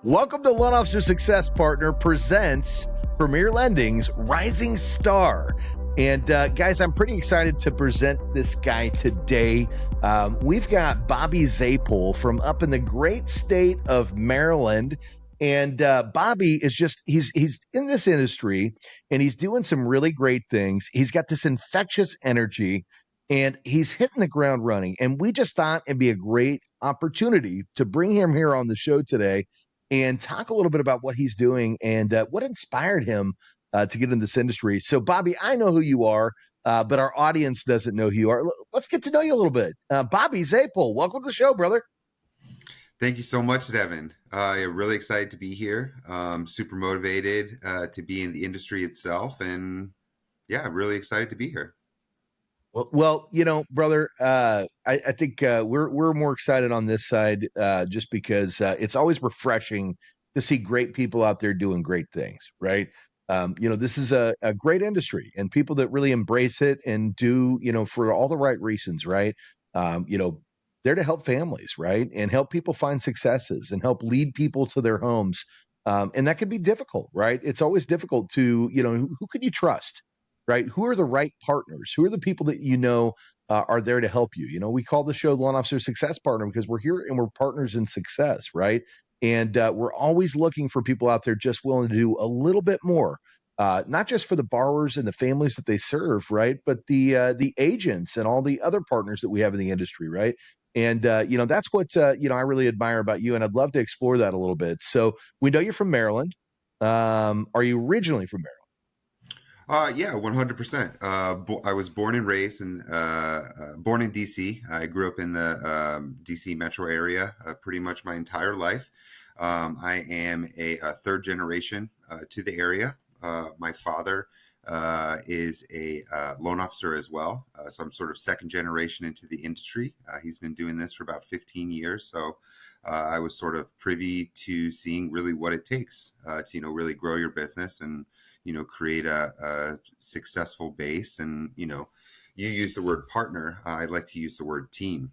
Welcome to Loan Officer Success Partner presents Premier Lending's Rising Star. And guys, I'm pretty excited to present this guy today. We've got Bobby Zapol from up in the great state of Maryland. And Bobby is he's in this industry and he's doing some really great things. He's got this infectious energy and he's hitting the ground running. And we just thought it'd be a great opportunity to bring him here on the show today and talk a little bit about what he's doing and what inspired him to get in this industry. So, Bobby, I know who you are, but our audience doesn't know who you are. Let's get to know you a little bit. Bobby Zapol, welcome to the show, brother. Thank you so much, Devin. I'm really excited to be here. Super motivated to be in the industry itself. And yeah, really excited to be here. Well, you know, brother, I think we're more excited on this side just because it's always refreshing to see great people out there doing great things, right? This is a great industry and people that really embrace it and do, for all the right reasons, right? There to help families, right? And help people find successes and help lead people to their homes. And that can be difficult, right? It's always difficult to, who can you trust? Right? Who are the right partners? Who are the people that are there to help you? We call the show the Loan Officer Success Partner because we're here and we're partners in success, right? And we're always looking for people out there just willing to do a little bit more, not just for the borrowers and the families that they serve, right? But the agents and all the other partners that we have in the industry, right? And that's what I really admire about you, and I'd love to explore that a little bit. So we know you're from Maryland. Are you originally from Maryland? Yeah, 100%. I was born and raised born in DC. I grew up in the DC metro area pretty much my entire life. I am a third generation to the area. My father is a loan officer as well. So I'm sort of second generation into the industry. He's been doing this for about 15 years. So I was sort of privy to seeing really what it takes to, really grow your business and, create a successful base. And, you use the word partner. I'd like to use the word team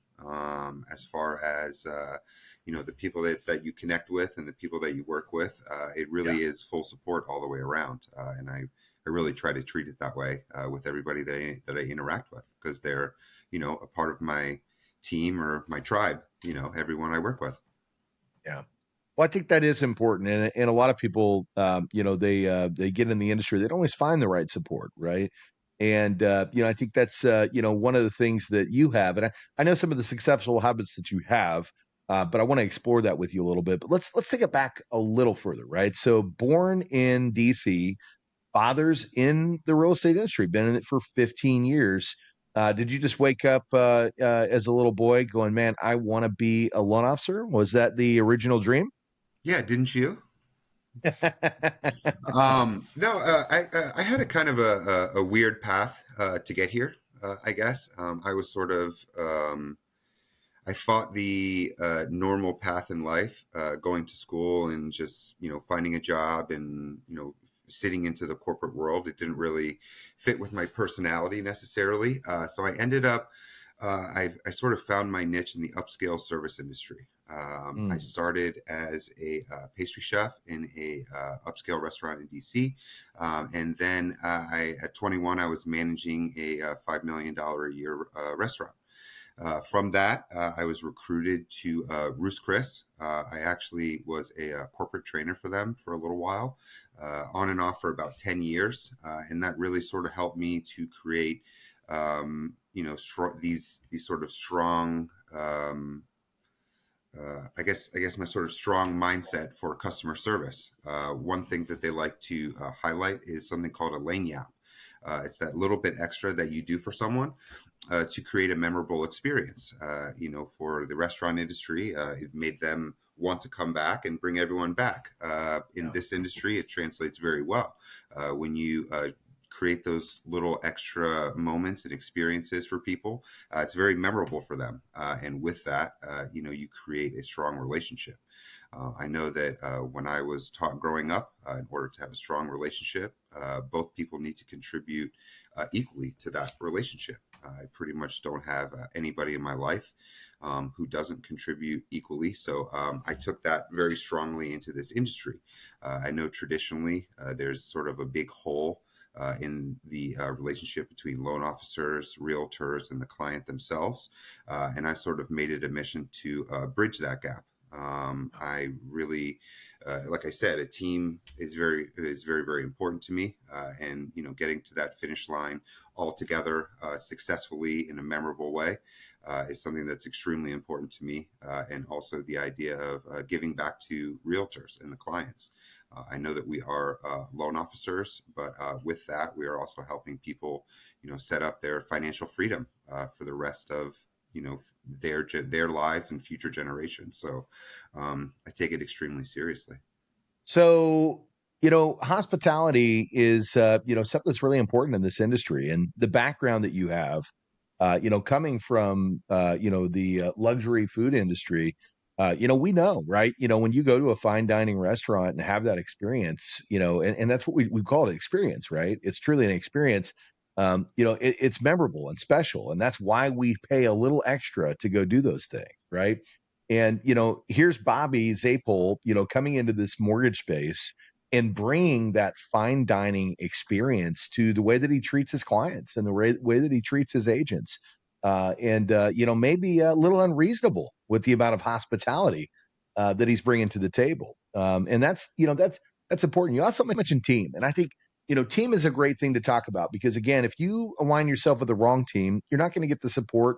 as far as, the people that you connect with and the people that you work with. It really is full support all the way around. And I really try to treat it that way with everybody that I interact with because they're, a part of my team or my tribe, everyone I work with. Yeah. Well, I think that is important, and a lot of people, they get in the industry, they don't always find the right support, right? And I think that's one of the things that you have, and I know some of the successful habits that you have, but I want to explore that with you a little bit. But let's take it back a little further, right? So, born in DC, father's in the real estate industry, been in it for 15 years. Did you just wake up as a little boy going, man, I want to be a loan officer? Was that the original dream? Yeah, didn't you? No, I had a kind of a weird path to get here. I guess I was sort of I fought the normal path in life, going to school and just finding a job and sitting into the corporate world. It didn't really fit with my personality necessarily. So I ended up. I sort of found my niche in the upscale service industry. I started as a pastry chef in a upscale restaurant in DC, and then at 21 I was managing a $5 million a year restaurant. From that, I was recruited to Ruth's Chris. I actually was a corporate trainer for them for a little while, on and off for about 10 years, and that really sort of helped me to create these sort of strong, I guess my sort of strong mindset for customer service. One thing that they like to highlight is something called a lane yap. It's that little bit extra that you do for someone to create a memorable experience. For the restaurant industry, it made them want to come back and bring everyone back. In this industry, it translates very well. When you create those little extra moments and experiences for people, it's very memorable for them. And with that, you create a strong relationship. I know that when I was taught growing up, in order to have a strong relationship, both people need to contribute equally to that relationship. I pretty much don't have anybody in my life who doesn't contribute equally. So I took that very strongly into this industry. I know traditionally there's sort of a big hole in the relationship between loan officers, realtors, and the client themselves. And I sort of made it a mission to bridge that gap. I really, like I said, a team is very important to me, and getting to that finish line all together successfully in a memorable way is something that's extremely important to me, and also the idea of giving back to realtors and the clients. I know that we are loan officers, but with that, we are also helping people, set up their financial freedom for the rest of their lives and future generations. So I take it extremely seriously. So, hospitality is, something that's really important in this industry. And the background that you have, coming from, the luxury food industry, we know, right? When you go to a fine dining restaurant and have that experience, and that's what we call it experience, right? It's truly an experience. It's memorable and special. And that's why we pay a little extra to go do those things, right? And here's Bobby Zapol, coming into this mortgage space and bringing that fine dining experience to the way that he treats his clients and the way that he treats his agents. And maybe a little unreasonable with the amount of hospitality that he's bringing to the table. And that's important. You also mentioned team, and I think team is a great thing to talk about because again, if you align yourself with the wrong team, you're not going to get the support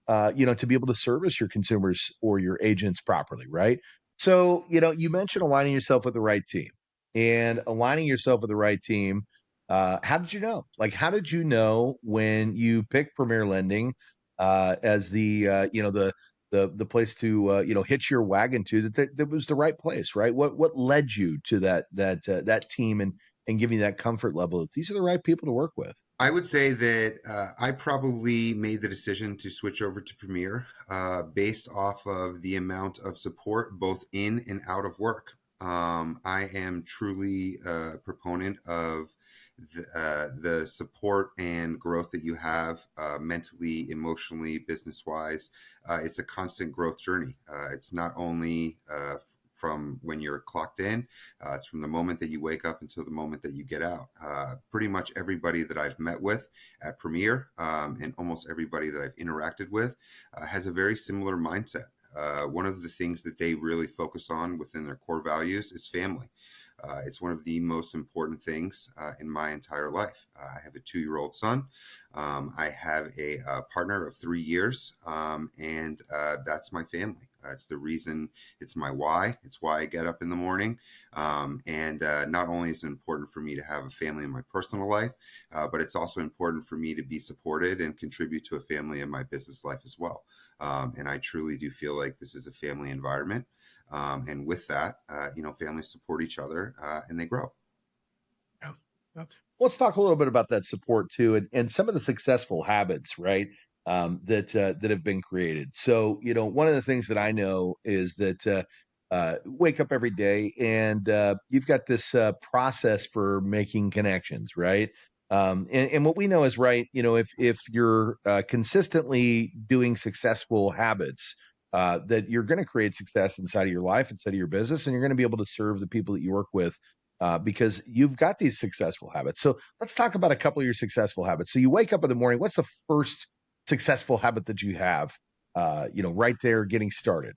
to be able to service your consumers or your agents properly, right? So, you mentioned aligning yourself with the right team and aligning yourself with the right team. How did you know? Like, how did you know when you picked Premier Lending as the place to hitch your wagon to that was the right place, right? What led you to that team and giving you that comfort level that these are the right people to work with? I would say that I probably made the decision to switch over to Premiere based off of the amount of support both in and out of work. I am truly a proponent of the support and growth that you have mentally, emotionally, business wise. It's a constant growth journey. It's not only from when you're clocked in. It's from the moment that you wake up until the moment that you get out. Pretty much everybody that I've met with at Premiere and almost everybody that I've interacted with has a very similar mindset. One of the things that they really focus on within their core values is family. It's one of the most important things in my entire life. I have a 2-year-old son. I have a partner of 3 years, and that's my family. It's the reason, it's my why. It's why I get up in the morning. And not only is it important for me to have a family in my personal life, but it's also important for me to be supported and contribute to a family in my business life as well. And I truly do feel like this is a family environment. And with that, families support each other and they grow. Yeah. Yeah. Let's talk a little bit about that support too, and some of the successful habits, right? That have been created. So, one of the things that I know is that wake up every day and you've got this process for making connections, right? And what we know is right. If you're consistently doing successful habits, that you're going to create success inside of your life, inside of your business, and you're going to be able to serve the people that you work with because you've got these successful habits. So let's talk about a couple of your successful habits. So you wake up in the morning. What's the first successful habit that you have? Right there, getting started.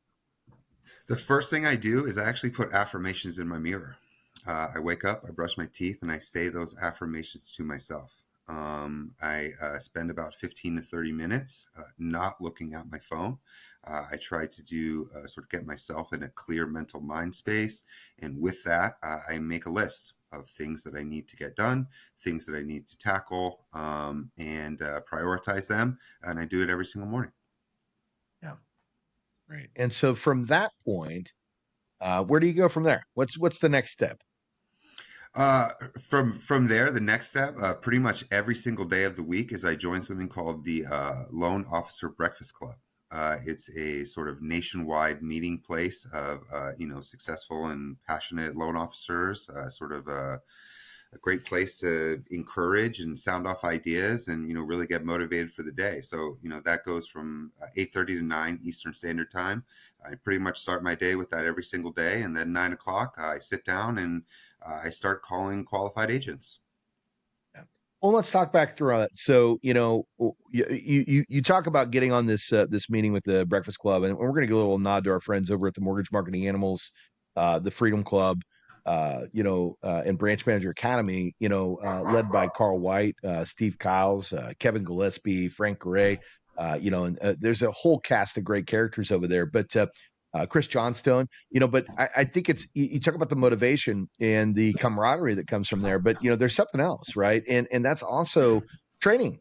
The first thing I do is I actually put affirmations in my mirror. I wake up, I brush my teeth, and I say those affirmations to myself. I spend about 15 to 30 minutes not looking at my phone. I try to do sort of get myself in a clear mental mind space. And with that, I make a list of things that I need to get done, things that I need to tackle, and prioritize them. And I do it every single morning. Yeah. Right. And so from that point, where do you go from there? What's the next step? Uh, from there, the next step, pretty much every single day of the week, is I join something called the Loan Officer Breakfast Club. It's a sort of nationwide meeting place of successful and passionate loan officers, sort of a great place to encourage and sound off ideas and, really get motivated for the day. So, that goes from 8:30 to 9 Eastern Standard Time. I pretty much start my day with that every single day. And then 9 o'clock, I sit down and I start calling qualified agents. Yeah. Well, let's talk back through all that. So, you talk about getting on this meeting with the Breakfast Club, and we're going to give a little nod to our friends over at the Mortgage Marketing Animals, the Freedom Club, and Branch Manager Academy. Led by Carl White, Steve Kiles, Kevin Gillespie, Frank Gray. And there's a whole cast of great characters over there. But Chris Johnstone, but I think you talk about the motivation and the camaraderie that comes from there, but there's something else, right? And that's also training,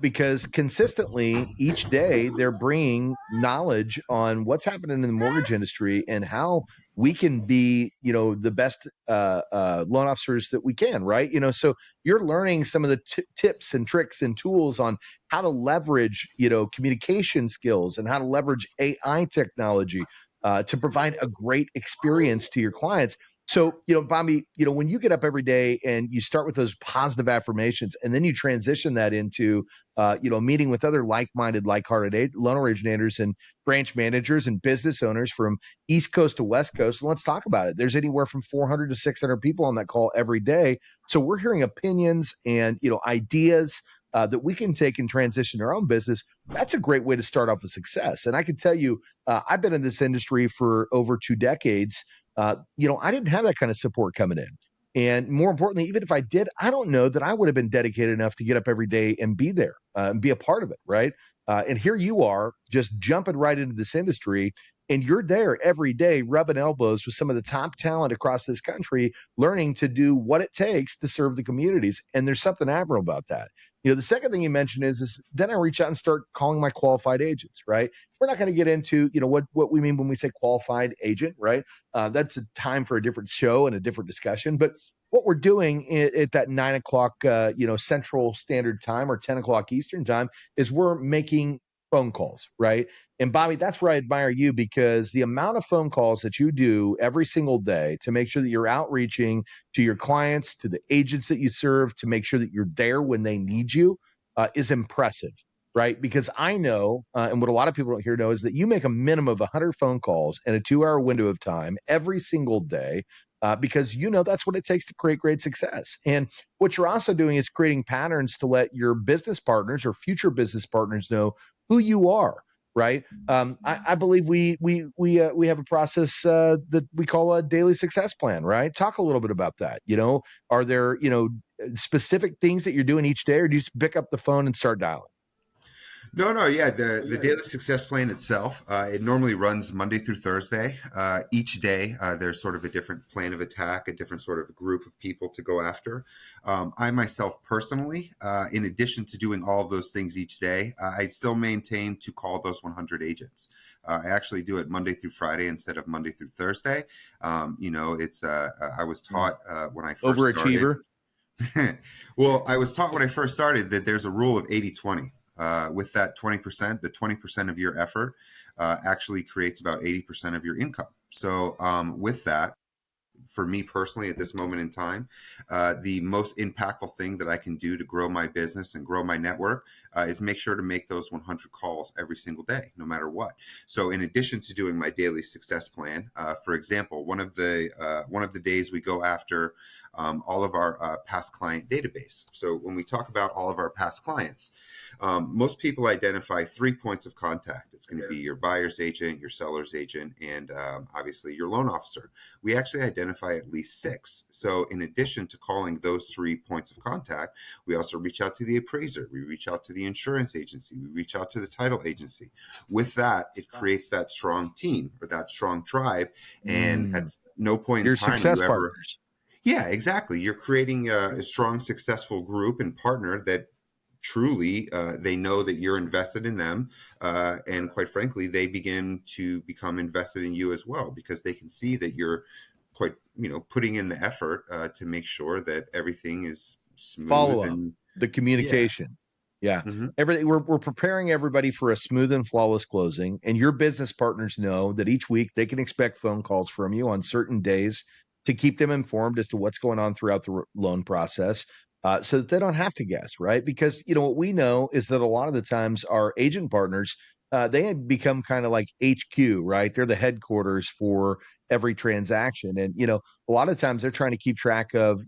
because consistently each day they're bringing knowledge on what's happening in the mortgage industry and how we can be, the best loan officers that we can, right? So you're learning some of the tips and tricks and tools on how to leverage, communication skills and how to leverage AI technology to provide a great experience to your clients. So, Bobby, when you get up every day and you start with those positive affirmations and then you transition that into, meeting with other like-minded, like-hearted loan originators and branch managers and business owners from East Coast to West Coast, let's talk about it. There's anywhere from 400 to 600 people on that call every day. So we're hearing opinions and, ideas that we can take and transition our own business. That's a great way to start off with success. And I can tell you, I've been in this industry for over 2 decades. I didn't have that kind of support coming in. And more importantly, even if I did, I don't know that I would have been dedicated enough to get up every day and be there and be a part of it. Right. And here you are just jumping right into this industry, and you're there every day rubbing elbows with some of the top talent across this country, learning to do what it takes to serve the communities. And there's something admirable about that. The second thing you mentioned is then I reach out and start calling my qualified agents, right? We're not going to get into, what we mean when we say qualified agent, right? That's a time for a different show and a different discussion. But what we're doing at that 9 o'clock, Central Standard Time or 10 o'clock Eastern Time is we're making phone calls, right? And Bobby, that's where I admire you, because the amount of phone calls that you do every single day to make sure that you're outreaching to your clients, to the agents that you serve, to make sure that you're there when they need you, is impressive, right? Because I know, and what a lot of people don't here know, is that you make a minimum of 100 phone calls in a 2 hour window of time every single day, because that's what it takes to create great success. And what you're also doing is creating patterns to let your business partners or future business partners know who you are. Right. I believe we have a process that we call a daily success plan. Right. Talk a little bit about that. Are there specific things that you're doing each day, or do you just pick up the phone and start dialing? No, no, yeah. The daily success plan itself, it normally runs Monday through Thursday. Each day, there's sort of a different plan of attack, a different sort of group of people to go after. I myself personally, in addition to doing all of those things each day, I still maintain to call those 100 agents. I actually do it Monday through Friday instead of Monday through Thursday. It's I was taught when I first started. Overachiever. Well, I was taught when I first started that there's a rule of 80-20. With that 20%, the 20% of your effort actually creates about 80% of your income. So with that, for me personally, at this moment in time, the most impactful thing that I can do to grow my business and grow my network is make sure to make those 100 calls every single day, no matter what. So, in addition to doing my daily success plan, for example, one of the days we go after all of our past client database. So, when we talk about all of our past clients, most people identify 3 points of contact. It's going to be your buyer's agent, your seller's agent, and obviously your loan officer. We actually identify at least 6. So in addition to calling those 3 points of contact, we also reach out to the appraiser. We reach out to the insurance agency. We reach out to the title agency. With that, it creates that strong team or that strong tribe. And at no point in Your time are success you ever... partners. Yeah, exactly. You're creating a strong, successful group and partner that truly they know that you're invested in them, and quite frankly they begin to become invested in you as well, because they can see that you're quite putting in the effort to make sure that everything is Follow smooth. up, And the yeah. communication. Yeah. Hmm. Everything we're preparing everybody for a smooth and flawless closing. And your business partners know that each week they can expect phone calls from you on certain days to keep them informed as to what's going on throughout the loan process, so that they don't have to guess, right? Because what we know is that a lot of the times our agent partners, they have become kind of like HQ, right? They're the headquarters for every transaction, and a lot of times they're trying to keep track of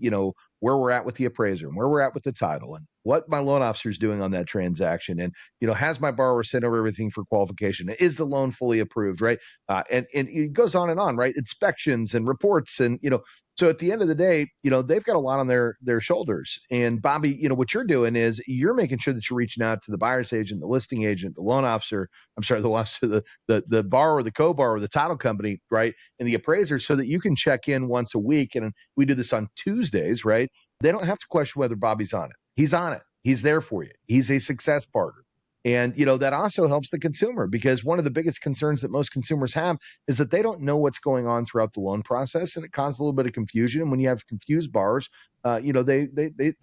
where we're at with the appraiser and where we're at with the title and what my loan officer is doing on that transaction, and has my borrower sent over everything for qualification? Is the loan fully approved, right? And it goes on and on, right? Inspections and reports, and so at the end of the day, they've got a lot on their shoulders. And Bobby, what you're doing is you're making sure that you're reaching out to the buyer's agent, the listing agent, the loan officer. I'm sorry, the officer, the borrower, the co-borrower, the title company, right, and the appraiser, so that you can check in once a week. And we do this on Tuesdays, right? They don't have to question whether Bobby's on it. He's on it. He's there for you. He's a success partner. And that also helps the consumer, because one of the biggest concerns that most consumers have is that they don't know what's going on throughout the loan process, and it causes a little bit of confusion. And when you have confused borrowers, they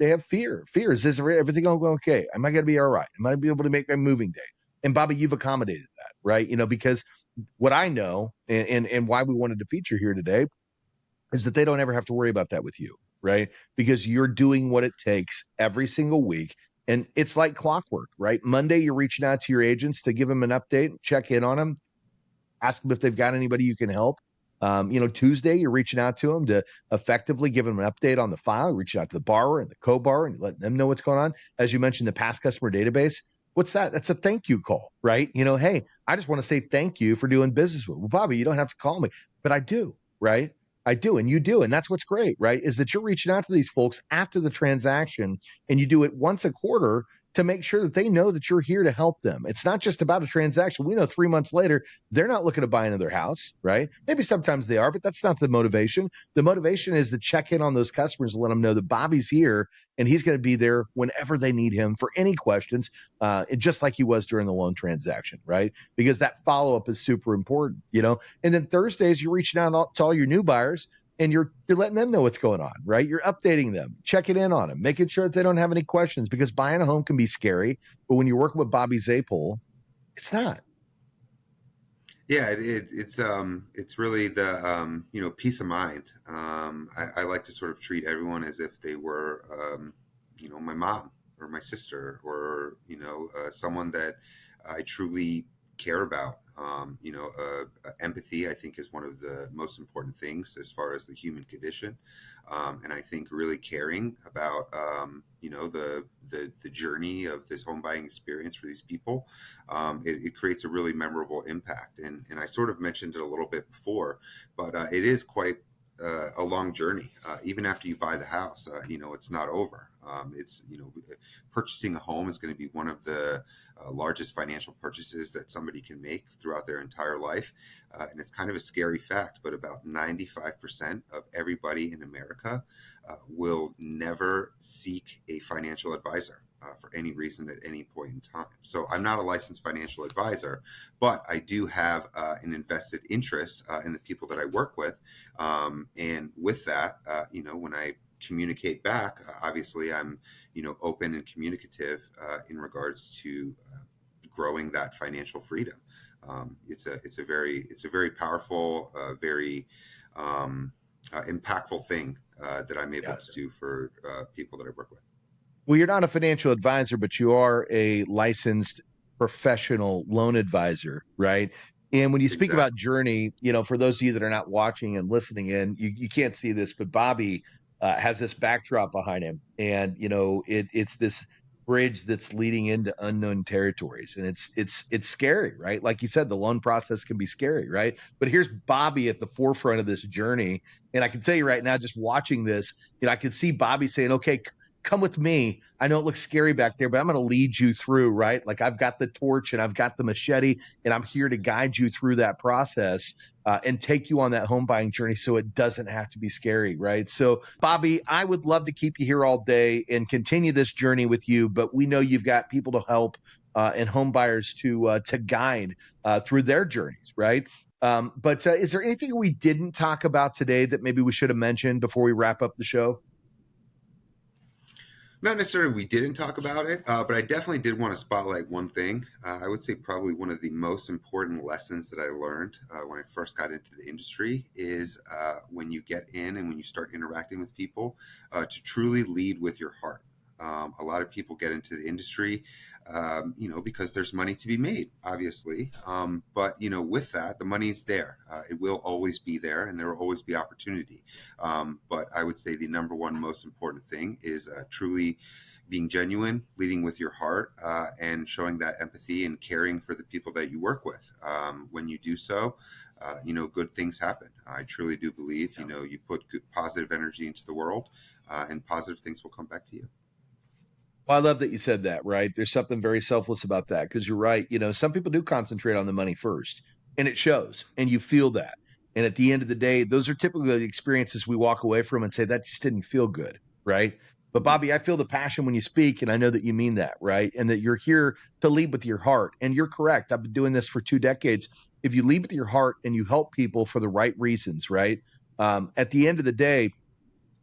have fear. Fear is everything going to go okay? Am I going to be all right? Am I going to be able to make my moving day? And Bobby, you've accommodated that, right? Because what I know, and why we wanted to feature here today, is that they don't ever have to worry about that with you, right? Because you're doing what it takes every single week. And it's like clockwork, right? Monday, you're reaching out to your agents to give them an update, check in on them, ask them if they've got anybody you can help. Tuesday, you're reaching out to them to effectively give them an update on the file, reaching out to the borrower and the co-borrower and letting them know what's going on. As you mentioned, the past customer database. What's that? That's a thank you call, right? Hey, I just want to say thank you for doing business with me. Well, Bobby, you don't have to call me, but I do, right? I do, and you do. And that's what's great, right? Is that you're reaching out to these folks after the transaction, and you do it once a quarter to make sure that they know that you're here to help them. It's not just about a transaction. We know 3 months later, they're not looking to buy another house, right? Maybe sometimes they are, but that's not the motivation. The motivation is to check in on those customers and let them know that Bobby's here and he's going to be there whenever they need him for any questions, just like he was during the loan transaction, right? Because that follow-up is super important. And then Thursdays, you're reaching out to all your new buyers, and you're letting them know what's going on, right? You're updating them, checking in on them, making sure that they don't have any questions, because buying a home can be scary, but when you're working with Bobby Zapol, it's not. Yeah, it's really the peace of mind. I like to sort of treat everyone as if they were my mom or my sister, or someone that I truly care about. Empathy, I think, is one of the most important things as far as the human condition, and I think really caring about the journey of this home buying experience for these people, it creates a really memorable impact. And I sort of mentioned it a little bit before, but it is quite a long journey. Even after you buy the house, it's not over. It's purchasing a home is going to be one of the largest financial purchases that somebody can make throughout their entire life, and it's kind of a scary fact, but about 95% of everybody in America will never seek a financial advisor. For any reason at any point in time. So I'm not a licensed financial advisor, but I do have an invested interest in the people that I work with. And with that, when I communicate back, obviously I'm, open and communicative in regards to growing that financial freedom. It's a very powerful, very impactful thing that I'm able Yeah. to do for people that I work with. Well, you're not a financial advisor, but you are a licensed professional loan advisor, right? And when you speak about Exactly. journey, for those of you that are not watching and listening in, you can't see this, but Bobby has this backdrop behind him, and it's this bridge that's leading into unknown territories, and it's scary, right? Like you said, the loan process can be scary, right? But here's Bobby at the forefront of this journey, and I can tell you right now, just watching this, I can see Bobby saying, "Okay, come with me. I know it looks scary back there, but I'm going to lead you through," right? Like I've got the torch and I've got the machete, and I'm here to guide you through that process and take you on that home buying journey so it doesn't have to be scary, right? So, Bobby, I would love to keep you here all day and continue this journey with you, but we know you've got people to help and home buyers to guide through their journeys, right? But is there anything we didn't talk about today that maybe we should have mentioned before we wrap up the show? Not necessarily we didn't talk about it, but I definitely did want to spotlight one thing. I would say probably one of the most important lessons that I learned when I first got into the industry is when you get in and when you start interacting with people, to truly lead with your heart. A lot of people get into the industry, because there's money to be made, obviously. But with that, the money's there. It will always be there, and there will always be opportunity. But I would say the number one most important thing is truly being genuine, leading with your heart, and showing that empathy and caring for the people that you work with. When you do so, good things happen. I truly do believe, you put good, positive energy into the world, and positive things will come back to you. Well, I love that you said that, right? There's something very selfless about that because you're right. Some people do concentrate on the money first, and it shows, and you feel that. And at the end of the day, those are typically the experiences we walk away from and say, that just didn't feel good, right? But Mhm. Bobby, I feel the passion when you speak, and I know that you mean that, right? And that you're here to lead with your heart. And you're correct. I've been doing this for 2 decades. If you lead with your heart and you help people for the right reasons, right? At the end of the day,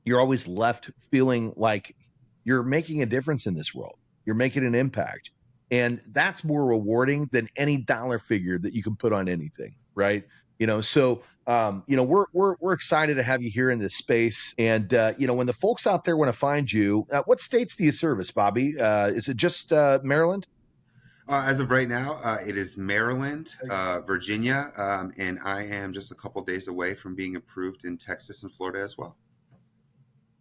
you're always left feeling like you're making a difference in this world. You're making an impact. And that's more rewarding than any dollar figure that you can put on anything, right? We're excited to have you here in this space. And when the folks out there want to find you, what states do you service, Bobby? Is it just Maryland? As of right now, it is Maryland, Virginia, and I am just a couple days away from being approved in Texas and Florida as well.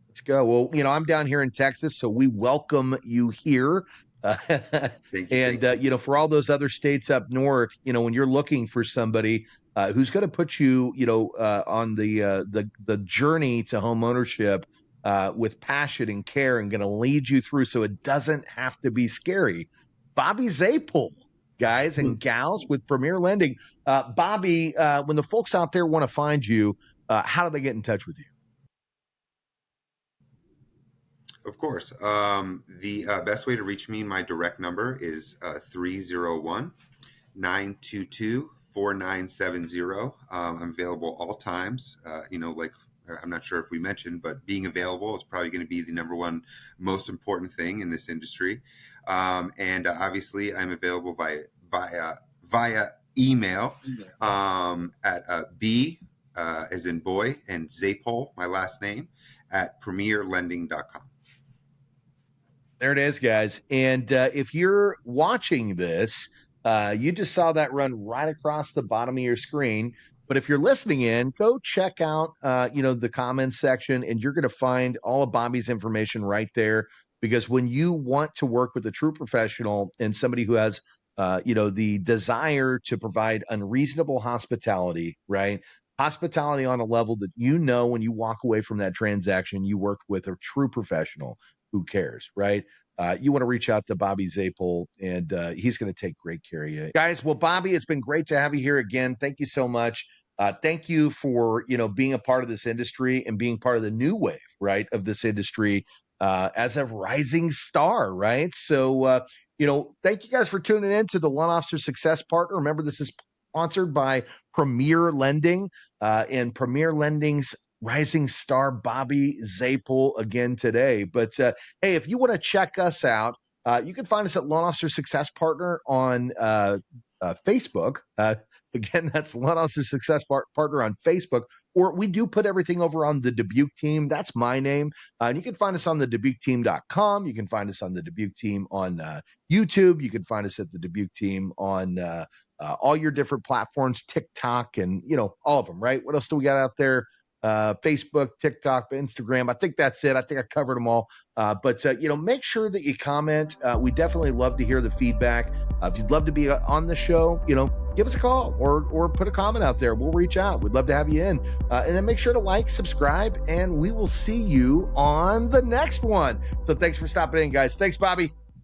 Let's go. Well, I'm down here in Texas, so we welcome you here. Uh, Thank you, and thank you. for all those other states up north, when you're looking for somebody who's going to put you, on the journey to home ownership with passion and care, and going to lead you through, so it doesn't have to be scary. Bobby Zapol, guys and gals with Premier Lending. Bobby, when the folks out there want to find you, how do they get in touch with you? Of course. The best way to reach me, my direct number is 301 922 4970. I'm available all times. Like I'm not sure if we mentioned, but being available is probably going to be the number one most important thing in this industry. And obviously, I'm available via email, at B as in boy and Zapol, my last name, at premierlending.com. There it is, guys. And if you're watching this, you just saw that run right across the bottom of your screen. But if you're listening in, go check out, the comments section, and you're going to find all of Bobby's information right there. Because when you want to work with a true professional and somebody who has, the desire to provide unreasonable hospitality, right? Hospitality on a level that when you walk away from that transaction, you worked with a true professional who cares, right? You want to reach out to Bobby Zapol, and he's going to take great care of you, guys. Well, Bobby, it's been great to have you here again. Thank you so much. Thank you for being a part of this industry and being part of the new wave, right, of this industry as a rising star, right? So, thank you guys for tuning in to the Loan Officer Success Partner. Remember, this is sponsored by Premier Lending, and Premier Lending's rising star Bobby Zapol again today. But hey, if you want to check us out, you can find us at Loan Officer Success Partner on Facebook. Again, that's Loan Officer Success Partner on Facebook. Or we do put everything over on the Dubuque team. That's my name. And you can find us on the DubuqueTeam.com. You can find us on the Dubuque team on YouTube. You can find us at the Dubuque team on all your different platforms, TikTok, and all of them, right? What else do we got out there? Facebook, TikTok, Instagram. I think that's it. I think I covered them all. But make sure that you comment. We definitely love to hear the feedback. If you'd love to be on the show, give us a call or put a comment out there. We'll reach out. We'd love to have you in. And then make sure to like, subscribe, and we will see you on the next one. So thanks for stopping in, guys. Thanks, Bobby.